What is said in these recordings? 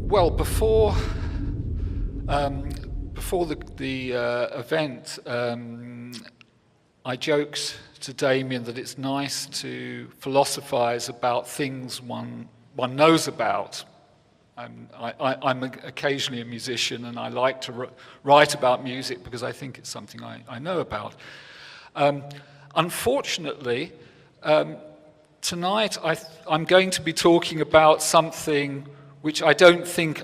Well, before the event, I joked to Damien that it's nice to philosophize about things one knows about. I'm occasionally a musician, and I like to write about music because I think it's something I know about. Unfortunately, tonight I'm going to be talking about something which I don't think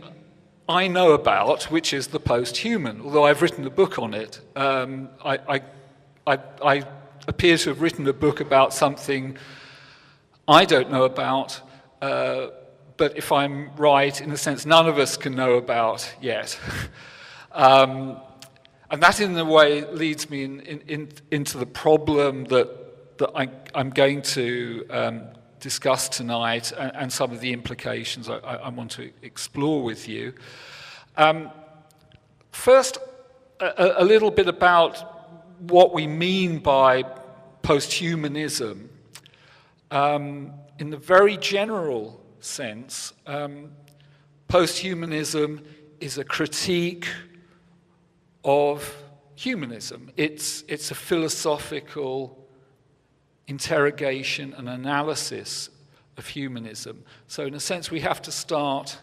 I know about, which is the post-human, although I've written a book on it. I appear to have written a book about something I don't know about, but if I'm right, in a sense, none of us can know about yet. And that, in a way, leads me into the problem that I'm going to discuss tonight, and some of the implications I want to explore with you. First, a little bit about what we mean by posthumanism. In the very general sense, posthumanism is a critique of humanism. It's a philosophical interrogation and analysis of humanism. So in a sense, we have to start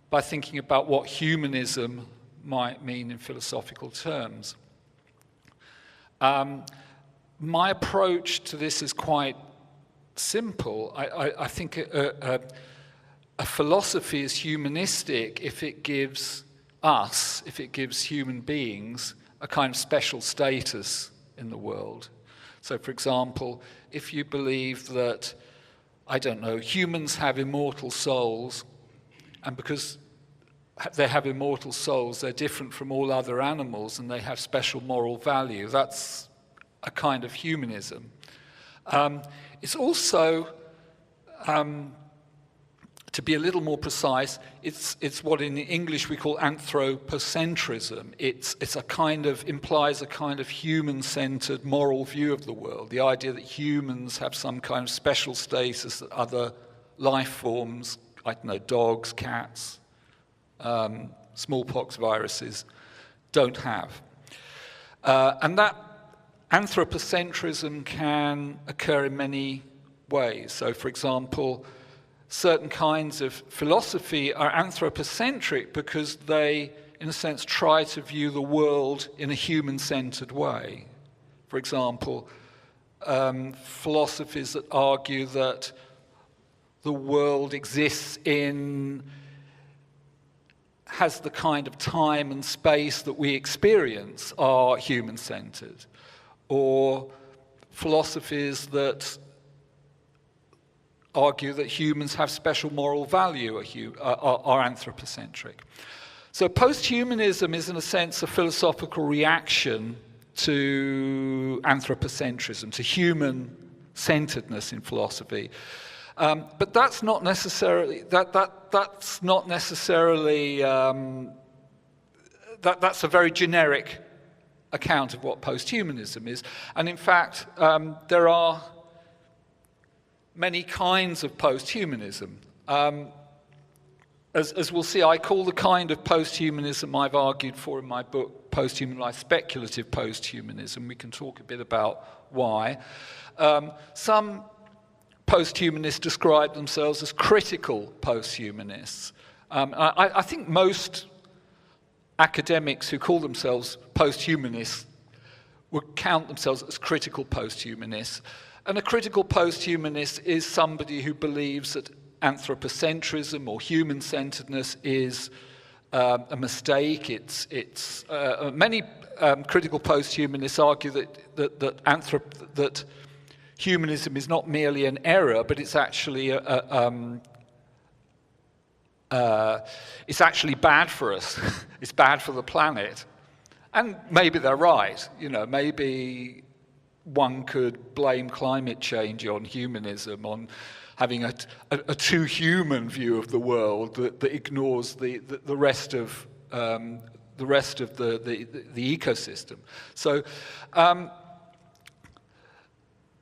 by thinking about what humanism might mean in philosophical terms. My approach to this is quite simple. I think a philosophy is humanistic if it gives human beings, a kind of special status in the world. So, for example, if you believe that, I don't know, humans have immortal souls, and because they have immortal souls, they're different from all other animals and they have special moral value, that's a kind of humanism. It's also, to be a little more precise, it's what in English we call anthropocentrism. It's a kind of, implies a kind of human-centered moral view of the world. The idea that humans have some kind of special status that other life forms, I don't know, dogs, cats, smallpox viruses, don't have. And that anthropocentrism can occur in many ways. So, for example, certain kinds of philosophy are anthropocentric because they, in a sense, try to view the world in a human-centered way. For example, philosophies that argue that the world has the kind of time and space that we experience are human-centered. Or philosophies that argue that humans have special moral value are anthropocentric. So posthumanism is, in a sense, a philosophical reaction to anthropocentrism, to human-centeredness in philosophy. But that's not necessarily that's a very generic account of what posthumanism is. And in fact, there are many kinds of posthumanism. As we'll see, I call the kind of posthumanism I've argued for in my book Posthuman Life speculative posthumanism. We can talk a bit about why. Some posthumanists describe themselves as critical posthumanists. I think most academics who call themselves posthumanists would count themselves as critical posthumanists. And a critical posthumanist is somebody who believes that anthropocentrism or human-centeredness is a mistake. Many critical posthumanists argue that humanism is not merely an error, but it's actually bad for us. It's bad for the planet. And maybe they're right. Maybe one could blame climate change on humanism, on having a too human view of the world that ignores the rest of the ecosystem. So,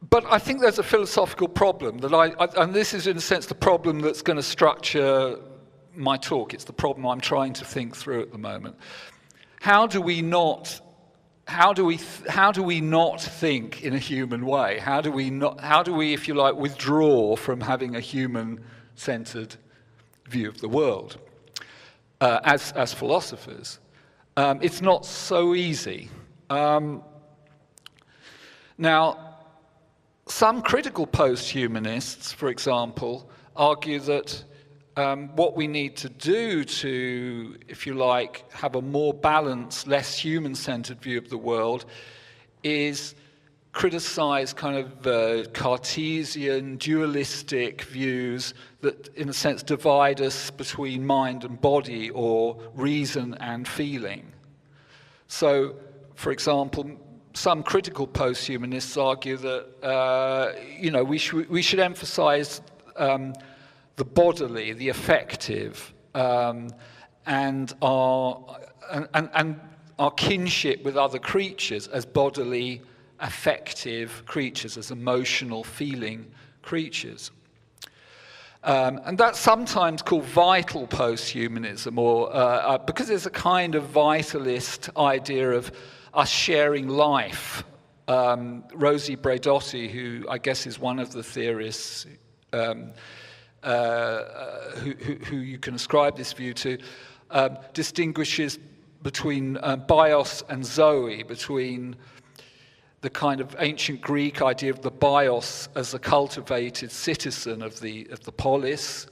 but I think there's a philosophical problem and this is, in a sense, the problem that's going to structure my talk. It's the problem I'm trying to think through at the moment. How do we not think in a human way? How do we, if you like, withdraw from having a human-centered view of the world as philosophers? It's not so easy. Now, some critical post-humanists, for example, argue that what we need to do to, if you like, have a more balanced, less human-centered view of the world is criticize kind of Cartesian, dualistic views that, in a sense, divide us between mind and body or reason and feeling. So, for example, some critical post-humanists argue that we should emphasize the bodily, the affective, and our kinship with other creatures as bodily, affective creatures, as emotional, feeling creatures. And that's sometimes called vital post-humanism, or because there's a kind of vitalist idea of us sharing life. Rosie Braidotti, who I guess is one of the theorists who you can ascribe this view to, distinguishes between bios and zoe, between the kind of ancient Greek idea of the bios as a cultivated citizen of the polis,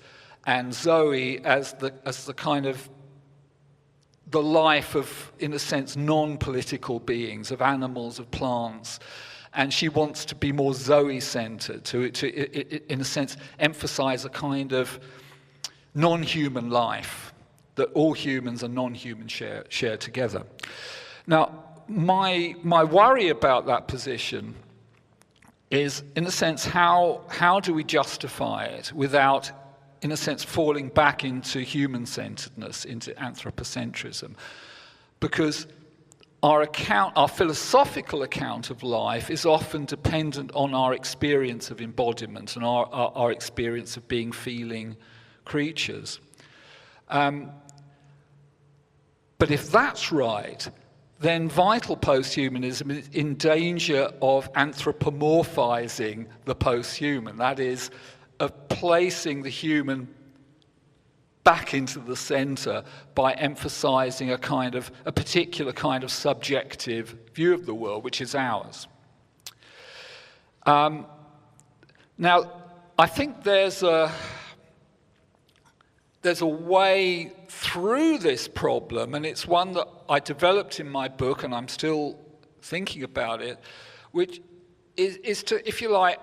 and zoe as the kind of the life of, in a sense, non-political beings, of animals, of plants. And she wants to be more Zoe-centered, to in a sense, emphasize a kind of non-human life that all humans and non-humans share together. Now, my worry about that position is, in a sense, how do we justify it without, in a sense, falling back into human-centeredness, into anthropocentrism? Because our philosophical account of life is often dependent on our experience of embodiment and our experience of being feeling creatures. But if that's right, then vital post-humanism is in danger of anthropomorphizing the post-human. That is, of placing the human back into the center by emphasizing a particular kind of subjective view of the world, which is ours. Now, I think there's a way through this problem, and it's one that I developed in my book, and I'm still thinking about it, which is to, if you like,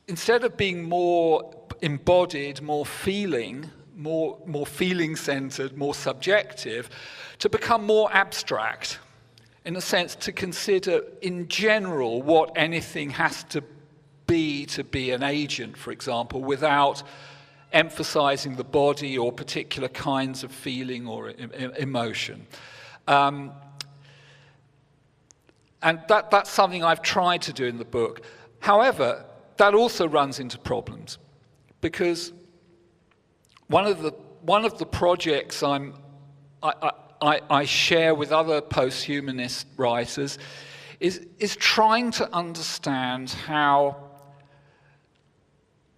instead of being more embodied, more feeling, more feeling-centered, more subjective, to become more abstract, in a sense, to consider in general what anything has to be an agent, for example, without emphasizing the body or particular kinds of feeling or emotion. And that's something I've tried to do in the book. However, that also runs into problems, because one of the projects I share with other post-humanist writers is trying to understand how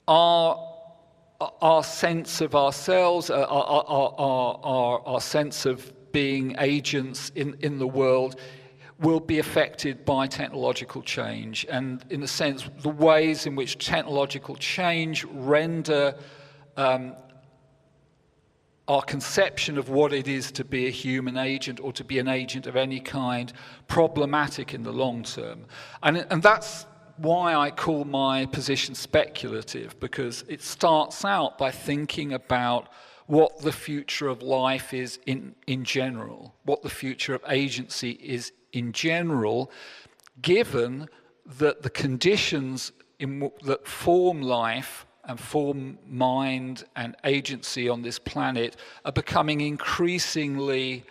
our sense of ourselves, our sense of being agents in the world, will be affected by technological change, and in a sense, the ways in which technological change render our conception of what it is to be a human agent or to be an agent of any kind problematic in the long term. And that's why I call my position speculative, because it starts out by thinking about what the future of life is in general, what the future of agency is in general, given that the conditions that form life and form mind and agency on this planet are becoming increasingly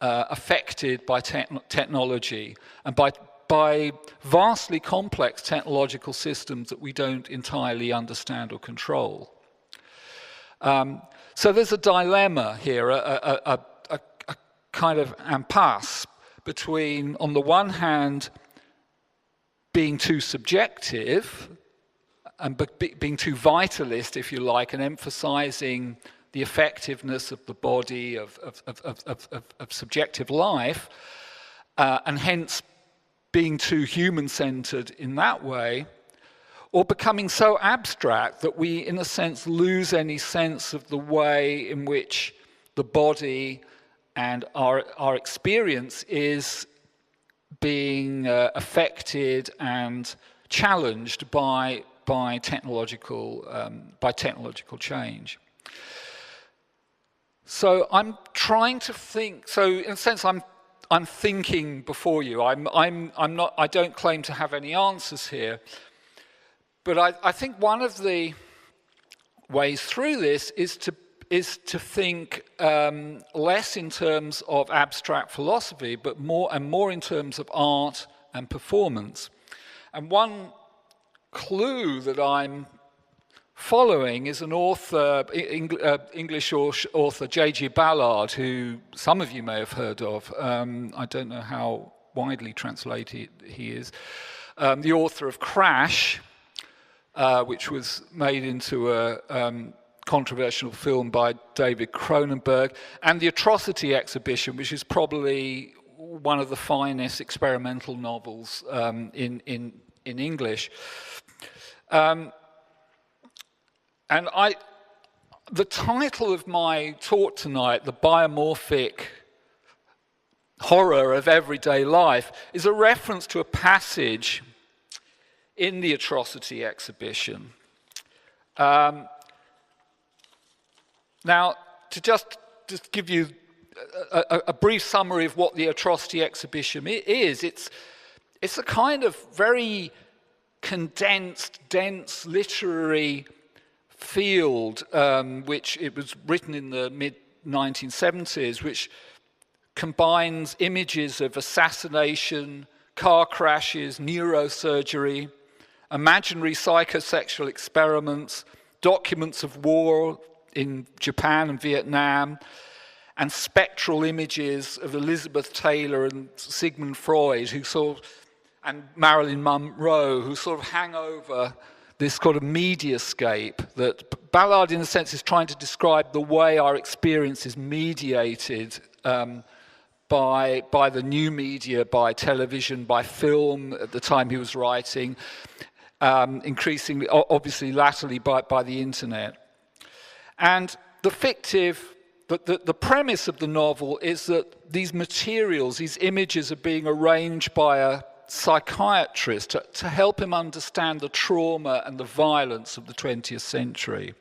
affected by technology and by vastly complex technological systems that we don't entirely understand or control. So there's a dilemma here, a kind of impasse between, on the one hand, being too subjective and being too vitalist, if you like, and emphasizing the effectiveness of the body, of subjective life, and hence being too human-centered in that way, or becoming so abstract that we, in a sense, lose any sense of the way in which the body and our experience is being affected and challenged by technological change. So I'm trying to think. So in a sense, I'm thinking before you. I'm not. I don't claim to have any answers here. But I think one of the ways through this is to think less in terms of abstract philosophy, but more in terms of art and performance. And one clue that I'm following is an author, English author, J.G. Ballard, who some of you may have heard of. I don't know how widely translated he is. The author of Crash, which was made into a controversial film by David Cronenberg, and The Atrocity Exhibition, which is probably one of the finest experimental novels in English. And the title of my talk tonight, The Biomorphic Horror of Everyday Life, is a reference to a passage in the Atrocity Exhibition. Now, to just give you a brief summary of what the Atrocity Exhibition is, it's a kind of very condensed, dense literary field, which it was written in the mid-1970s, which combines images of assassination, car crashes, neurosurgery, imaginary psychosexual experiments, documents of war in Japan and Vietnam, and spectral images of Elizabeth Taylor and Sigmund Freud, and Marilyn Monroe, who sort of hang over this sort of mediascape that Ballard, in a sense, is trying to describe the way our experience is mediated by the new media, by television, by film at the time he was writing, increasingly, obviously, latterly by the internet. And the premise of the novel is that these materials, these images are being arranged by a psychiatrist to help him understand the trauma and the violence of the 20th century.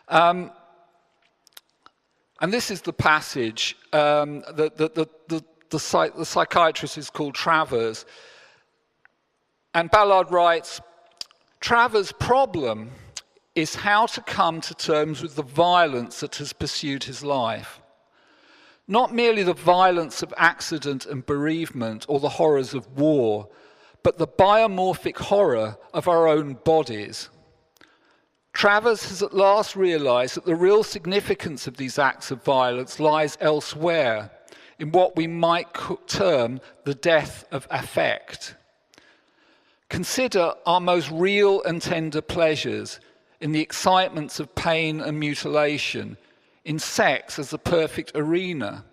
And this is the passage. The psychiatrist is called Travers. And Ballard writes, Travers' problem is how to come to terms with the violence that has pursued his life. Not merely the violence of accident and bereavement or the horrors of war, but the biomorphic horror of our own bodies. Travers has at last realized that the real significance of these acts of violence lies elsewhere, in what we might term the death of affect. Consider our most real and tender pleasures in the excitements of pain and mutilation, in sex as a perfect arena,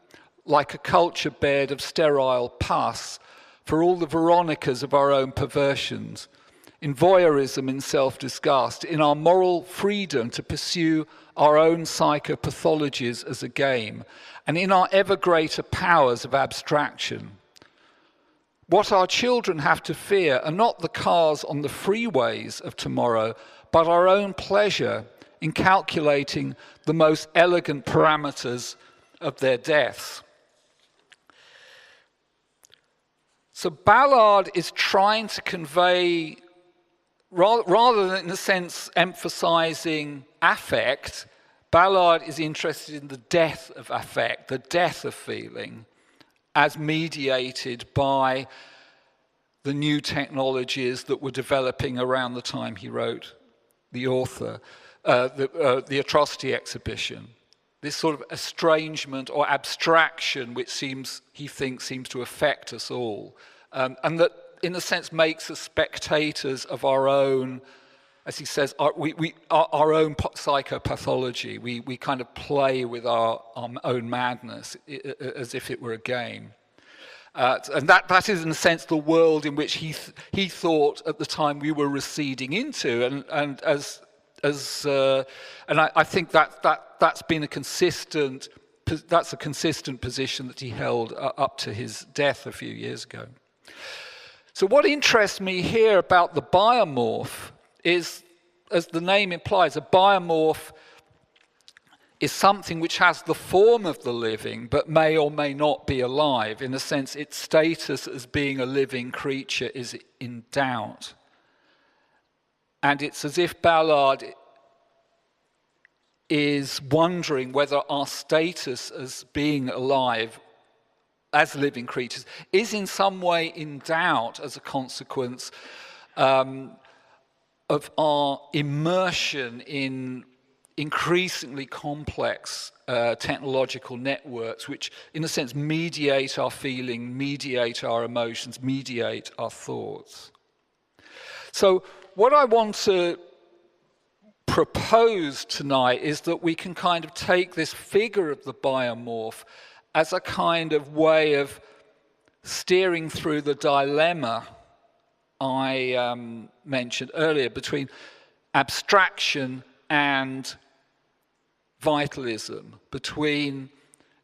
like a culture bed of sterile pus for all the Veronicas of our own perversions, in voyeurism, in self-disgust, in our moral freedom to pursue our own psychopathologies as a game, and in our ever greater powers of abstraction. What our children have to fear are not the cars on the freeways of tomorrow, but our own pleasure in calculating the most elegant parameters of their deaths. So Ballard is trying to convey, rather than in a sense emphasizing affect, Ballard is interested in the death of affect, the death of feeling, as mediated by the new technologies that were developing around the time he wrote The Author. the atrocity exhibition. This sort of estrangement or abstraction which he thinks seems to affect us all. And that, in a sense, makes us spectators of our own, as he says, our own psychopathology. We kind of play with our own madness as if it were a game. And that is, in a sense, the world in which he thought at the time we were receding into. And I think that's been a consistent position that he held up to his death a few years ago. So what interests me here about the biomorph is, as the name implies, a biomorph is something which has the form of the living but may or may not be alive. In a sense, its status as being a living creature is in doubt. And it's as if Ballard is wondering whether our status as being alive, as living creatures, is in some way in doubt as a consequence of our immersion in increasingly complex technological networks, which, in a sense, mediate our feeling, mediate our emotions, mediate our thoughts. So what I want to propose tonight is that we can kind of take this figure of the biomorph as a kind of way of steering through the dilemma I mentioned earlier between abstraction and vitalism, between,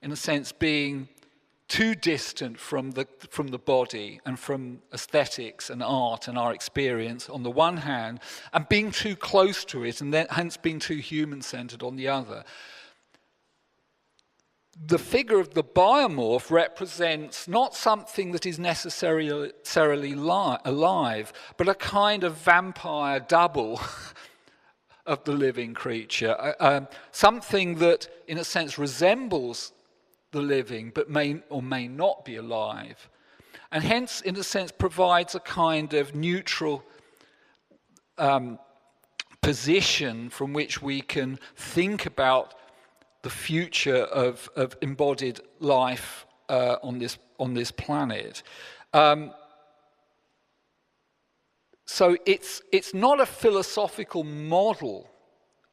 in a sense, being too distant from the body and from aesthetics and art and our experience on the one hand, and being too close to it, and then hence being too human-centered on the other. The figure of the biomorph represents not something that is necessarily alive, but a kind of vampire double of the living creature, something that, in a sense, resembles the living, but may or may not be alive, and hence, in a sense, provides a kind of neutral position from which we can think about the future of embodied life on this planet. So it's not a philosophical model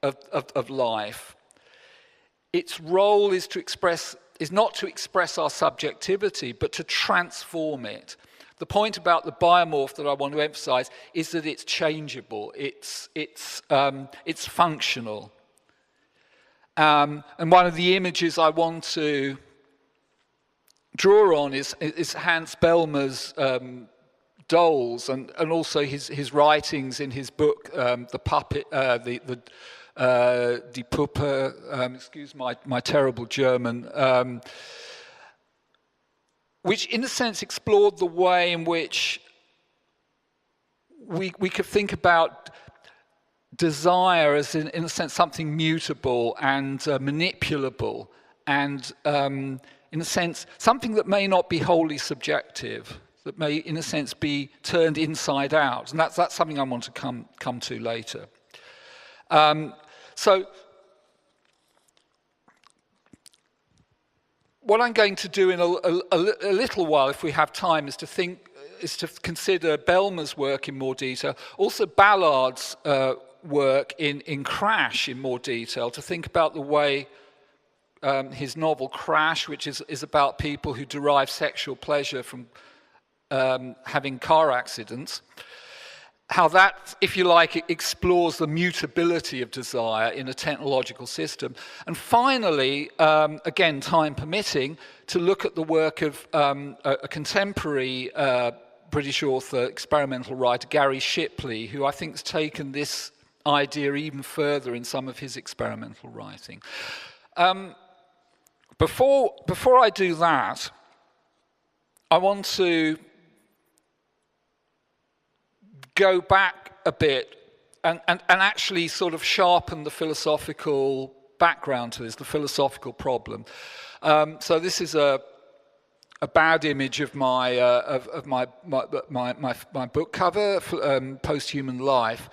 of life. Its role is not to express our subjectivity, but to transform it. The point about the biomorph that I want to emphasize is that it's changeable. It's functional. And one of the images I want to draw on is Hans Bellmer's dolls, and also his writings in his book, The Puppet, Die Puppe, excuse my terrible German, which in a sense explored the way in which we could think about desire as, in a sense, something mutable and manipulable, and in a sense, something that may not be wholly subjective, that may, in a sense, be turned inside out. And that's something I want to come to later. So what I'm going to do in a little while, if we have time, is to consider Bellmer's work in more detail, also Ballard's work in Crash in more detail, to think about the way his novel Crash, which is about people who derive sexual pleasure from having car accidents, how that, if you like, explores the mutability of desire in a technological system. And finally, again, time permitting, to look at the work of a contemporary British author, experimental writer, Gary Shipley, who I think has taken this idea even further in some of his experimental writing. Before I do that, I want to go back a bit and actually sort of sharpen the philosophical background to this, the philosophical problem. So this is a bad image of my book cover, Post-Human Life.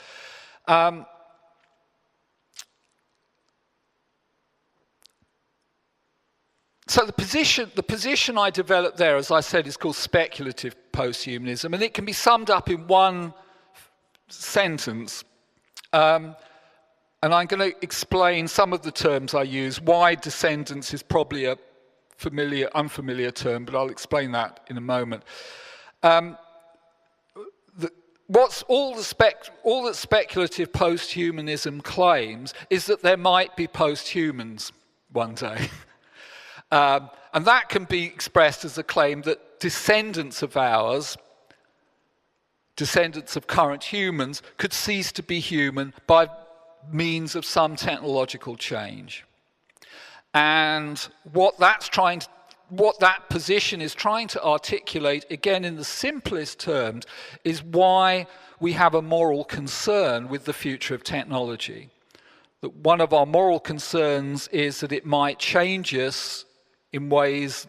So the position I developed there, as I said, is called speculative posthumanism, and it can be summed up in one sentence. And I'm going to explain some of the terms I use. Why descendants is probably a unfamiliar term, but I'll explain that in a moment. All that speculative posthumanism claims is that there might be posthumans one day. And that can be expressed as a claim that descendants of ours, descendants of current humans, could cease to be human by means of some technological change. And what that position is trying to articulate, again in the simplest terms, is why we have a moral concern with the future of technology. That one of our moral concerns is that it might change us in ways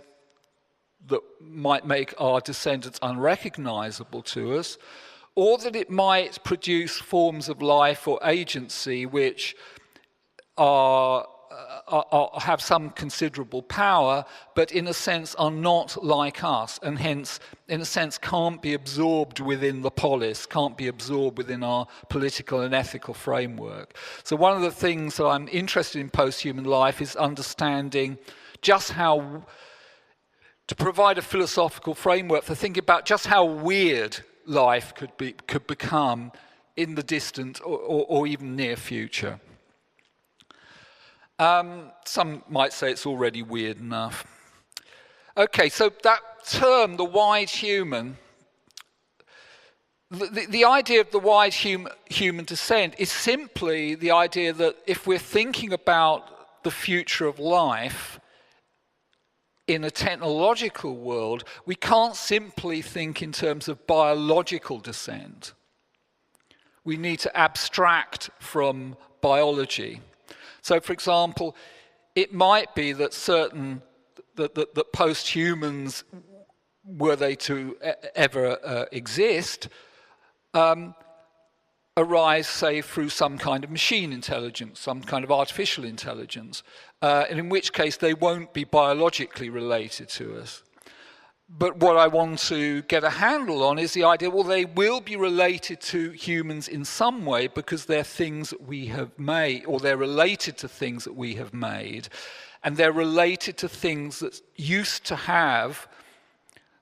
that might make our descendants unrecognizable to us, or that it might produce forms of life or agency which have some considerable power, but in a sense are not like us, and hence, in a sense, can't be absorbed within the polis, can't be absorbed within our political and ethical framework. So one of the things that I'm interested in post-human life is understanding just how, to provide a philosophical framework for thinking about just how weird life could become in the distant or even near future. Some might say it's already weird enough. Okay, so that term, the wide human, the idea of the wide human descent is simply the idea that if we're thinking about the future of life in a technological world, we can't simply think in terms of biological descent. We need to abstract from biology. So, for example, it might be that that post-humans, were they to ever exist, arise, say, through some kind of machine intelligence, some kind of artificial intelligence, and in which case they won't be biologically related to us. But what I want to get a handle on is the idea, well, they will be related to humans in some way because they're things that we have made, or they're related to things that we have made, and they're related to things that used to have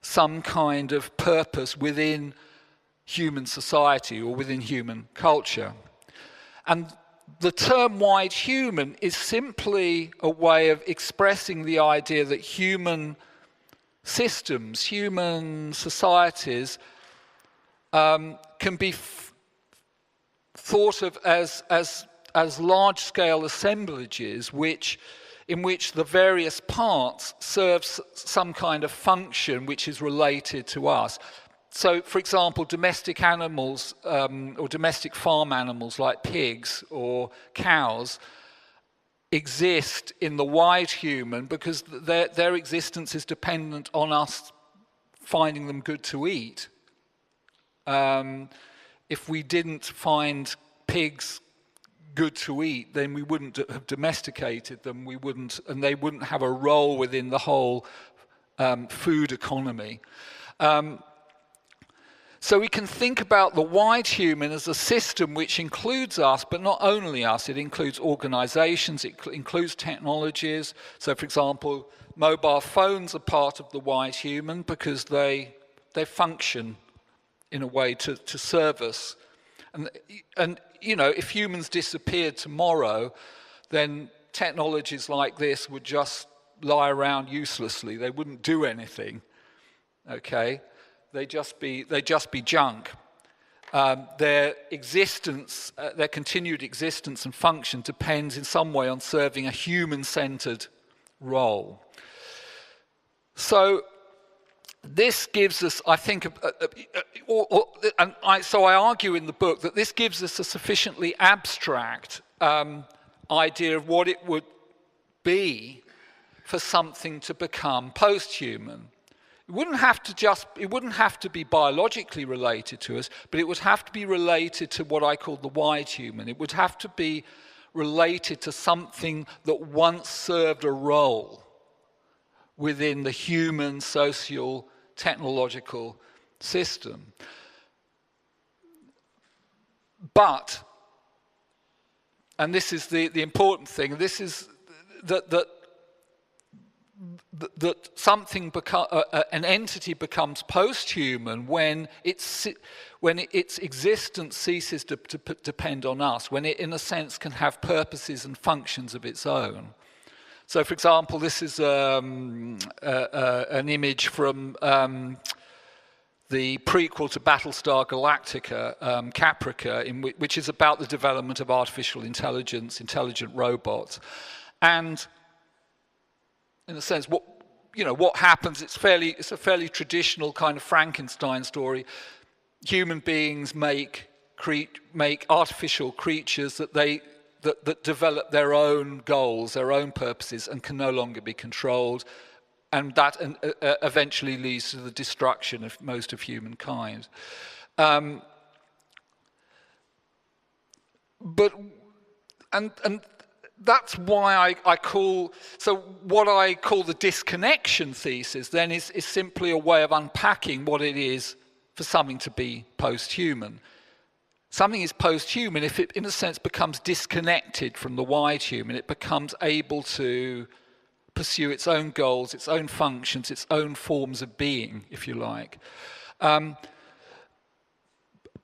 some kind of purpose within human society or within human culture. And the term wide human is simply a way of expressing the idea that human systems, human societies can be thought of as large-scale assemblages in which the various parts serve some kind of function which is related to us. So, for example, domestic animals or domestic farm animals like pigs or cows exist in the wide human because their existence is dependent on us finding them good to eat. If we didn't find pigs good to eat, then we wouldn't have domesticated them. And they wouldn't have a role within the whole food economy. So we can think about the wide human as a system which includes us, but not only us. It includes organizations, it includes technologies. So, for example, mobile phones are part of the wide human because they function in a way to serve us. And you know, if humans disappeared tomorrow, then technologies like this would just lie around uselessly. They wouldn't do anything, okay? They'd just be junk. Their existence, their continued existence and function depends in some way on serving a human-centered role. So this gives us, I think, so I argue in the book that this gives us a sufficiently abstract idea of what it would be for something to become post-human. It wouldn't have to be biologically related to us, but it would have to be related to what I call the wide human. It would have to be related to something that once served a role, within the human social technological system. But, and this is the important thing, this is that something an entity becomes post-human when its existence ceases to depend on us, when it, in a sense, can have purposes and functions of its own. So, for example, this is an image from the prequel to Battlestar Galactica, Caprica, which is about the development of artificial intelligence, intelligent robots, and in a sense, what happens? It's a fairly traditional kind of Frankenstein story. Human beings make artificial creatures that develop their own goals, their own purposes, and can no longer be controlled, and that eventually leads to the destruction of most of humankind. That's why what I call the disconnection thesis then is simply a way of unpacking what it is for something to be post-human. Something is post-human if it, in a sense, becomes disconnected from the wide human. It becomes able to pursue its own goals, its own functions, its own forms of being, if you like.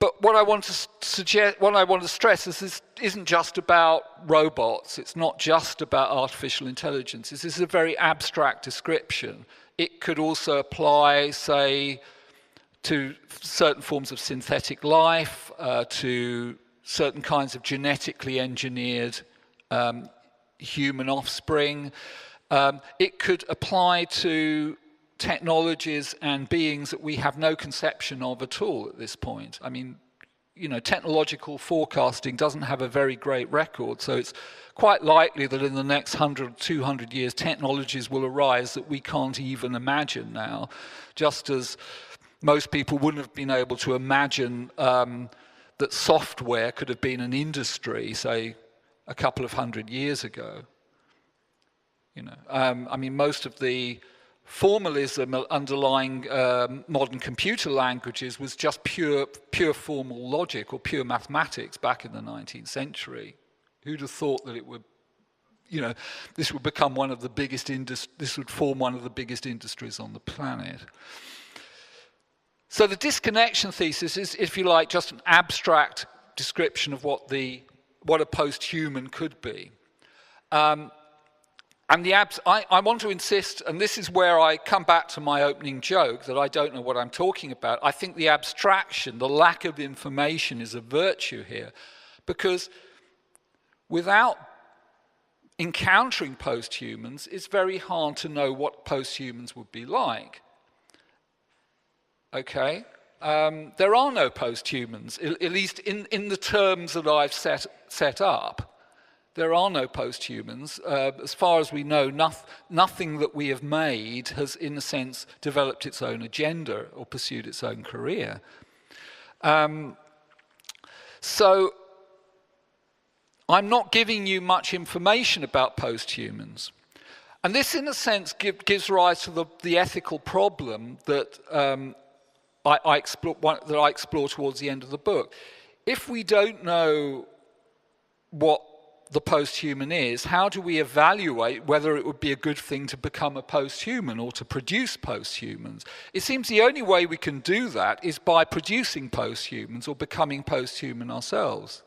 But what I want to suggest, what I want to stress is this isn't just about robots. It's not just about artificial intelligence. This is a very abstract description. It could also apply, say, to certain forms of synthetic life, to certain kinds of genetically engineered human offspring. It could apply to technologies and beings that we have no conception of at all at this point. I mean, technological forecasting doesn't have a very great record, so it's quite likely that in the next 100, 200 years, technologies will arise that we can't even imagine now, just as most people wouldn't have been able to imagine that software could have been an industry, say, a couple of 100 years ago. I mean, most of the formalism underlying modern computer languages was just pure formal logic or pure mathematics back in the 19th century. Who'd have thought that it would, this would become one of the biggest this would form one of the biggest industries on the planet. So the disconnection thesis is, if you like, just an abstract description of what a post-human could be. And I want to insist, and this is where I come back to my opening joke, that I don't know what I'm talking about. I think the abstraction, the lack of information is a virtue here, because without encountering post-humans, it's very hard to know what post-humans would be like. Okay? There are no post-humans, at least in the terms that I've set up. There are no post-humans. As far as we know, nothing that we have made has, in a sense, developed its own agenda or pursued its own career. So I'm not giving you much information about post-humans. And this, in a sense, gives rise to the ethical problem that I explore towards the end of the book. If we don't know what the post-human is, how do we evaluate whether it would be a good thing to become a post-human or to produce post-humans? It seems the only way we can do that is by producing post-humans or becoming post-human ourselves,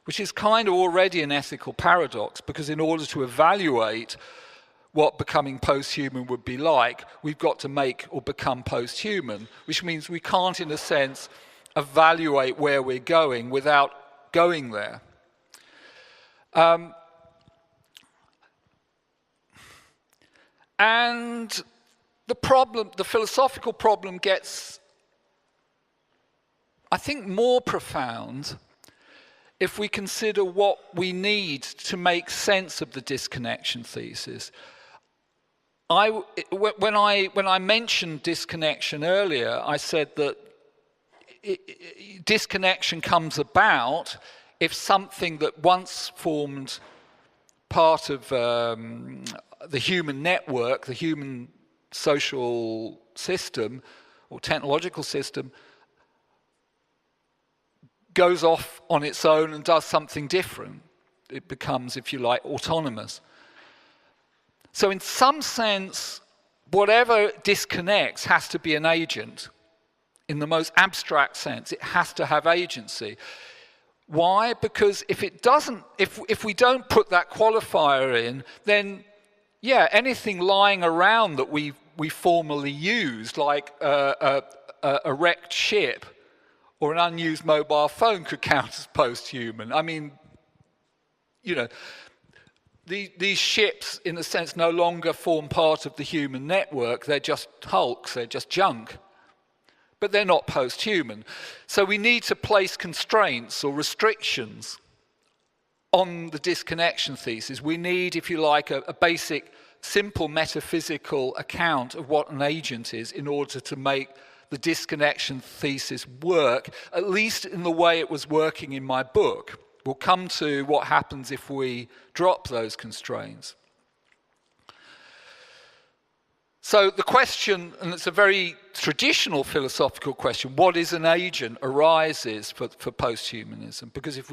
which is kind of already an ethical paradox, because in order to evaluate what becoming post-human would be like, we've got to make or become post-human, which means we can't, in a sense, evaluate where we're going without going there. And the philosophical problem gets, I think, more profound if we consider what we need to make sense of the disconnection thesis. When I mentioned disconnection earlier, I said that disconnection comes about if something that once formed part of the human network, the human social system or technological system, goes off on its own and does something different. It becomes, if you like, autonomous. So in some sense, whatever disconnects has to be an agent. In the most abstract sense, it has to have agency. Why? Because if it doesn't, if we don't put that qualifier in, then yeah, anything lying around that we formerly used, like a wrecked ship or an unused mobile phone, could count as post-human. I mean, you know, these ships, in a sense, no longer form part of the human network. They're just hulks, they're just junk. But they're not post-human. So we need to place constraints or restrictions on the disconnection thesis. We need, if you like, a basic, simple metaphysical account of what an agent is in order to make the disconnection thesis work, at least in the way it was working in my book. We'll come to what happens if we drop those constraints. So the question, and it's a very traditional philosophical question, what is an agent, arises for posthumanism. Because if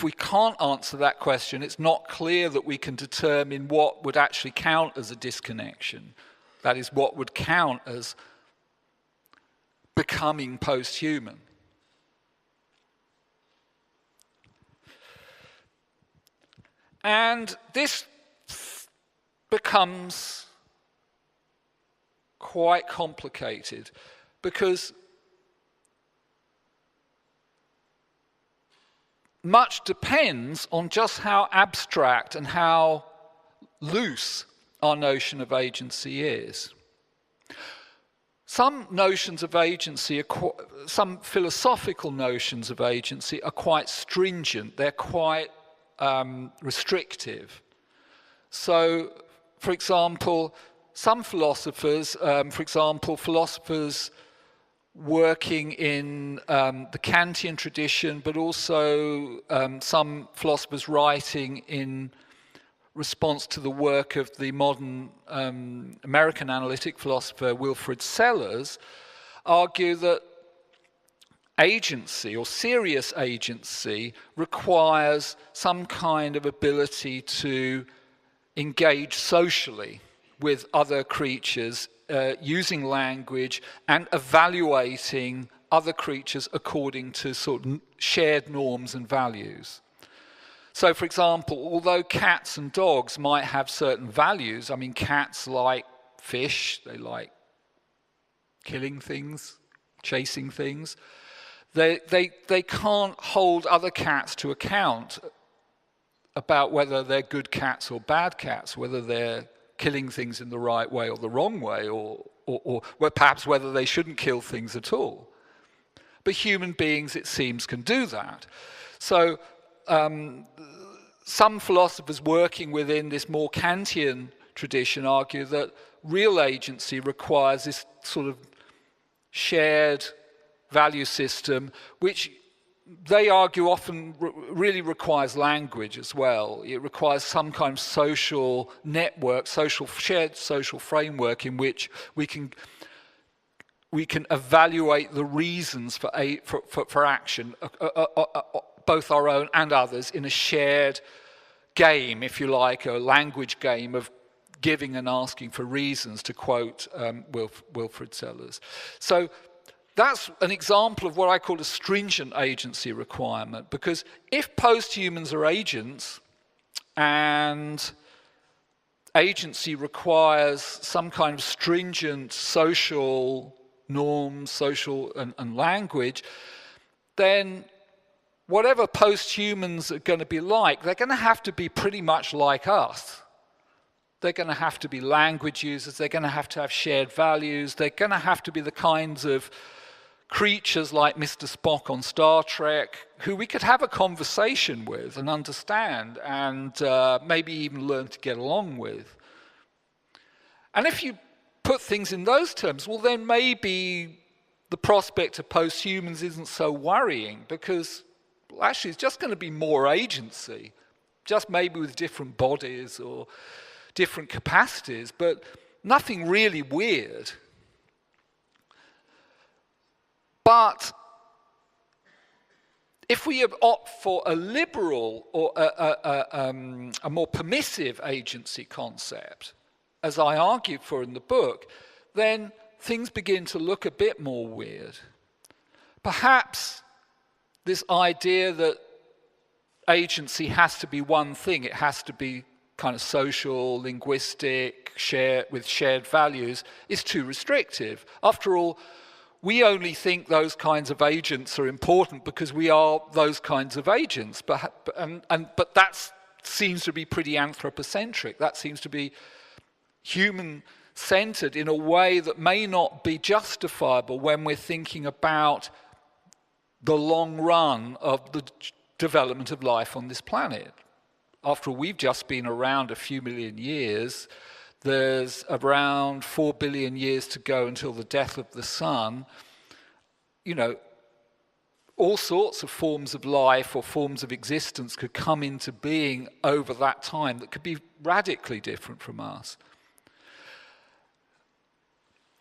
we can't answer that question, it's not clear that we can determine what would actually count as a disconnection. That is, what would count as becoming post-human. And this becomes quite complicated because much depends on just how abstract and how loose our notion of agency is. Some notions of agency, some philosophical notions of agency are quite stringent, they're quite restrictive. So, for example, some philosophers, philosophers working in the Kantian tradition, but also some philosophers writing in response to the work of the modern American analytic philosopher Wilfrid Sellars, argue that agency, or serious agency, requires some kind of ability to engage socially with other creatures, using language and evaluating other creatures according to sort of shared norms and values. So, for example, although cats and dogs might have certain values, I mean, cats like fish, they like killing things, chasing things, they can't hold other cats to account about whether they're good cats or bad cats, whether they're killing things in the right way or the wrong way, or perhaps whether they shouldn't kill things at all. But human beings, it seems, can do that. So some philosophers working within this more Kantian tradition argue that real agency requires this sort of shared value system, which they argue often really requires language as well. It requires some kind of social network, shared social framework in which we can evaluate the reasons for action, both our own and others, in a shared game, if you like, a language game of giving and asking for reasons, to quote Wilfrid Sellars. So that's an example of what I call a stringent agency requirement, because if posthumans are agents and agency requires some kind of stringent social norms, social and language, then whatever posthumans are going to be like, they're going to have to be pretty much like us. They're going to have to be language users, they're going to have shared values, they're going to have to be the kinds of creatures like Mr. Spock on Star Trek, who we could have a conversation with and understand and maybe even learn to get along with. And if you put things in those terms, well, then maybe the prospect of posthumans isn't so worrying, because well, actually it's just going to be more agency. just maybe with different bodies or different capacities, but nothing really weird. But if we opt for a liberal or a more permissive agency concept, as I argued for in the book, then things begin to look a bit more weird. Perhaps this idea that agency has to be one thing, it has to be kind of social, linguistic, with shared values, is too restrictive. After all, we only think those kinds of agents are important because we are those kinds of agents. But that seems to be pretty anthropocentric. That seems to be human-centered in a way that may not be justifiable when we're thinking about the long run of the development of life on this planet. After all, we've just been around a few million years. There's around 4 billion years to go until the death of the sun. You know, all sorts of forms of life or forms of existence could come into being over that time that could be radically different from us.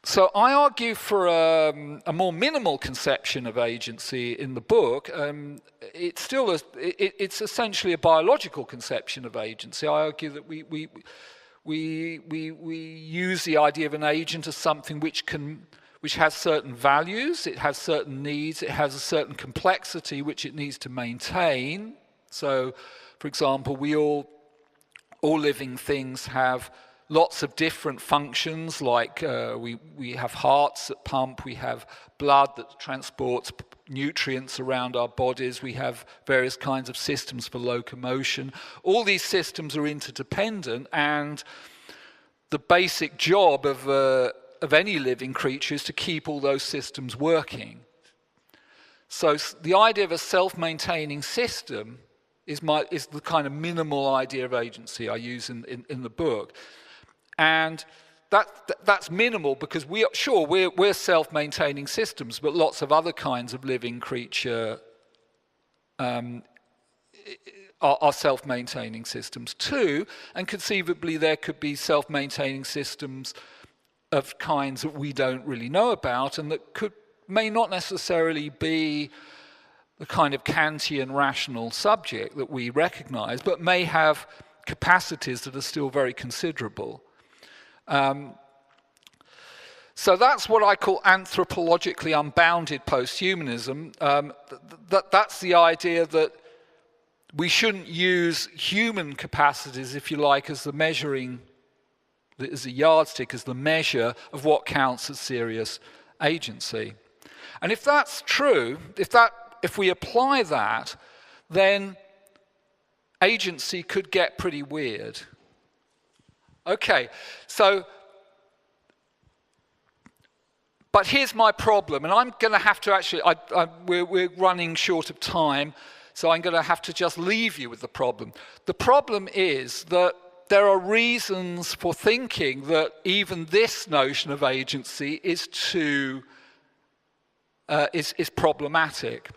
So I argue for a more minimal conception of agency in the book. It's essentially a biological conception of agency. I argue that we use the idea of an agent as something which has certain values, it has certain needs, it has a certain complexity which it needs to maintain. So, for example, all living things have lots of different functions, like we have hearts that pump, we have blood that transports nutrients around our bodies, we have various kinds of systems for locomotion. All these systems are interdependent, and the basic job of any living creature is to keep all those systems working. So the idea of a self-maintaining system is the kind of minimal idea of agency I use in the book. And that's minimal because we're self-maintaining systems, but lots of other kinds of living creature are self-maintaining systems too, and conceivably there could be self-maintaining systems of kinds that we don't really know about and that may not necessarily be the kind of Kantian rational subject that we recognize, but may have capacities that are still very considerable. So that's what I call anthropologically unbounded posthumanism. That's the idea that we shouldn't use human capacities, if you like, as a yardstick, as the measure of what counts as serious agency. And if that's true, if we apply that, then agency could get pretty weird. Okay, but here's my problem, and I'm going to have to actually, we're running short of time, so I'm going to have to just leave you with the problem. The problem is that there are reasons for thinking that even this notion of agency is problematic.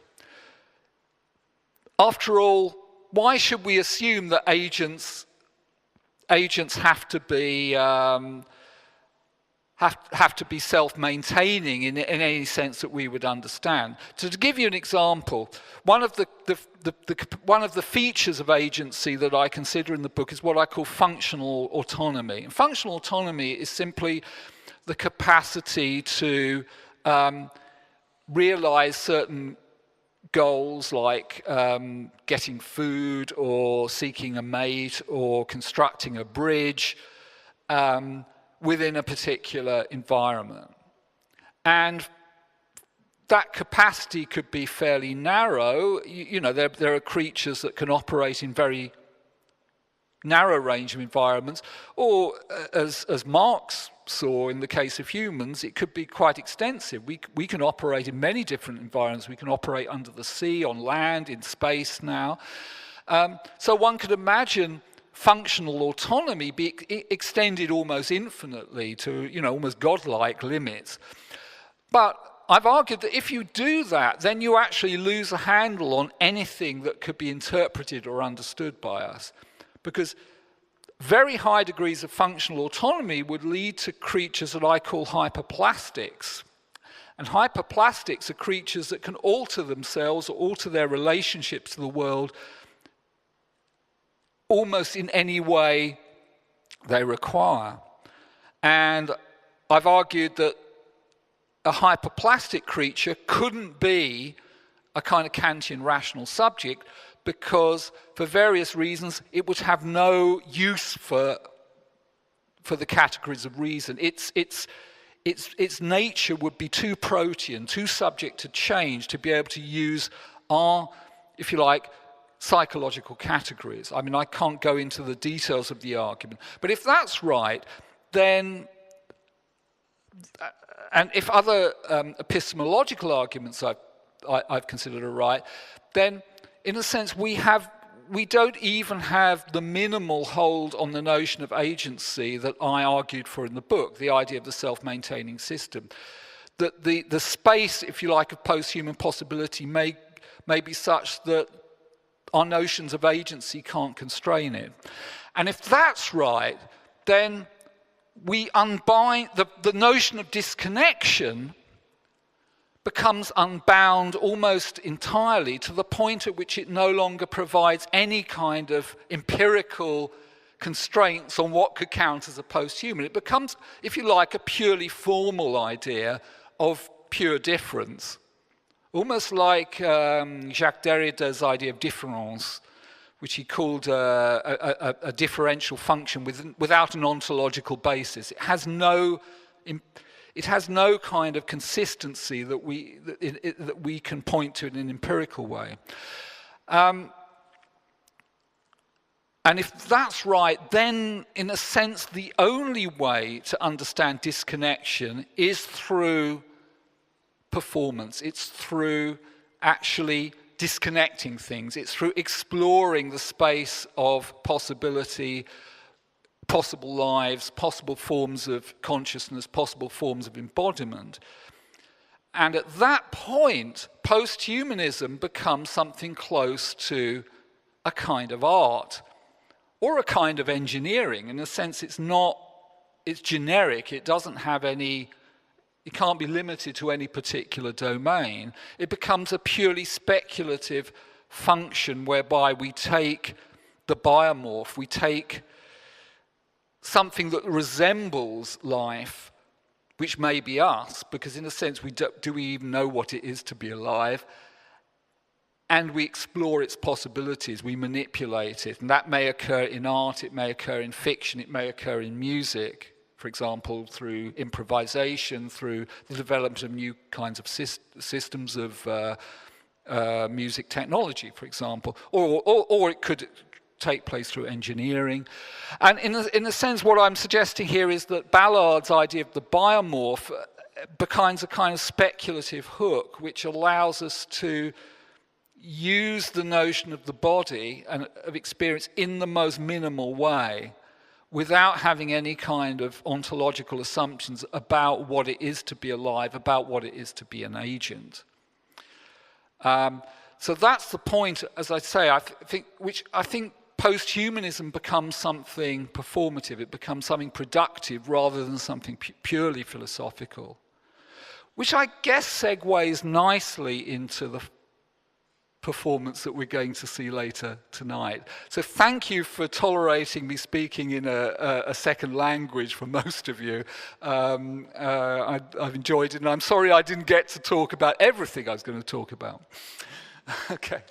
After all, why should we assume that agents have to be self-maintaining in any sense that we would understand. So to give you an example, one of the features of agency that I consider in the book is what I call functional autonomy. And functional autonomy is simply the capacity to realize certain goals like getting food or seeking a mate or constructing a bridge within a particular environment. And that capacity could be fairly narrow. You know, there are creatures that can operate in very narrow range of environments, or as Marx saw in the case of humans, it could be quite extensive. We can operate in many different environments. We can operate under the sea, on land, in space now. So one could imagine functional autonomy be extended almost infinitely to, almost godlike limits. But I've argued that if you do that, then you actually lose a handle on anything that could be interpreted or understood by us. Because very high degrees of functional autonomy would lead to creatures that I call hyperplastics. And hyperplastics are creatures that can alter themselves or alter their relationships to the world almost in any way they require. And I've argued that a hyperplastic creature couldn't be a kind of Kantian rational subject because, for various reasons, it would have no use for the categories of reason. Its nature would be too protean, too subject to change to be able to use our, if you like, psychological categories. I mean, I can't go into the details of the argument. But if that's right, then, and if other epistemological arguments I've considered are right, then in a sense we don't even have the minimal hold on the notion of agency that I argued for in the book, the idea of the self-maintaining system. That the space, if you like, of post-human possibility may be such that our notions of agency can't constrain it. And if that's right, then we unbind, the notion of disconnection becomes unbound almost entirely to the point at which it no longer provides any kind of empirical constraints on what could count as a post-human. It becomes, if you like, a purely formal idea of pure difference. Almost like Jacques Derrida's idea of différance, which he called a differential function without an ontological basis. It has no kind of consistency that we can point to in an empirical way. And if that's right, then in a sense the only way to understand disconnection is through performance. It's through actually disconnecting things. It's through exploring the space of possibility, possible lives, possible forms of consciousness, possible forms of embodiment. And at that point, post-humanism becomes something close to a kind of art or a kind of engineering. In a sense, it's generic. It doesn't have any, it can't be limited to any particular domain. It becomes a purely speculative function whereby we take the biomorph, we take something that resembles life, which may be us, because in a sense, do we even know what it is to be alive? And we explore its possibilities, we manipulate it. And that may occur in art, it may occur in fiction, it may occur in music, for example, through improvisation, through the development of new kinds of systems of music technology, for example. Or it could take place through engineering. And in a sense, what I'm suggesting here is that Ballard's idea of the biomorph becomes a kind of speculative hook, which allows us to use the notion of the body and of experience in the most minimal way without having any kind of ontological assumptions about what it is to be alive, about what it is to be an agent. So that's the point, as I say, I think post-humanism becomes something performative, it becomes something productive rather than something purely philosophical, which I guess segues nicely into the performance that we're going to see later tonight. So thank you for tolerating me speaking in a second language for most of you. I've enjoyed it, and I'm sorry I didn't get to talk about everything I was going to talk about. Okay.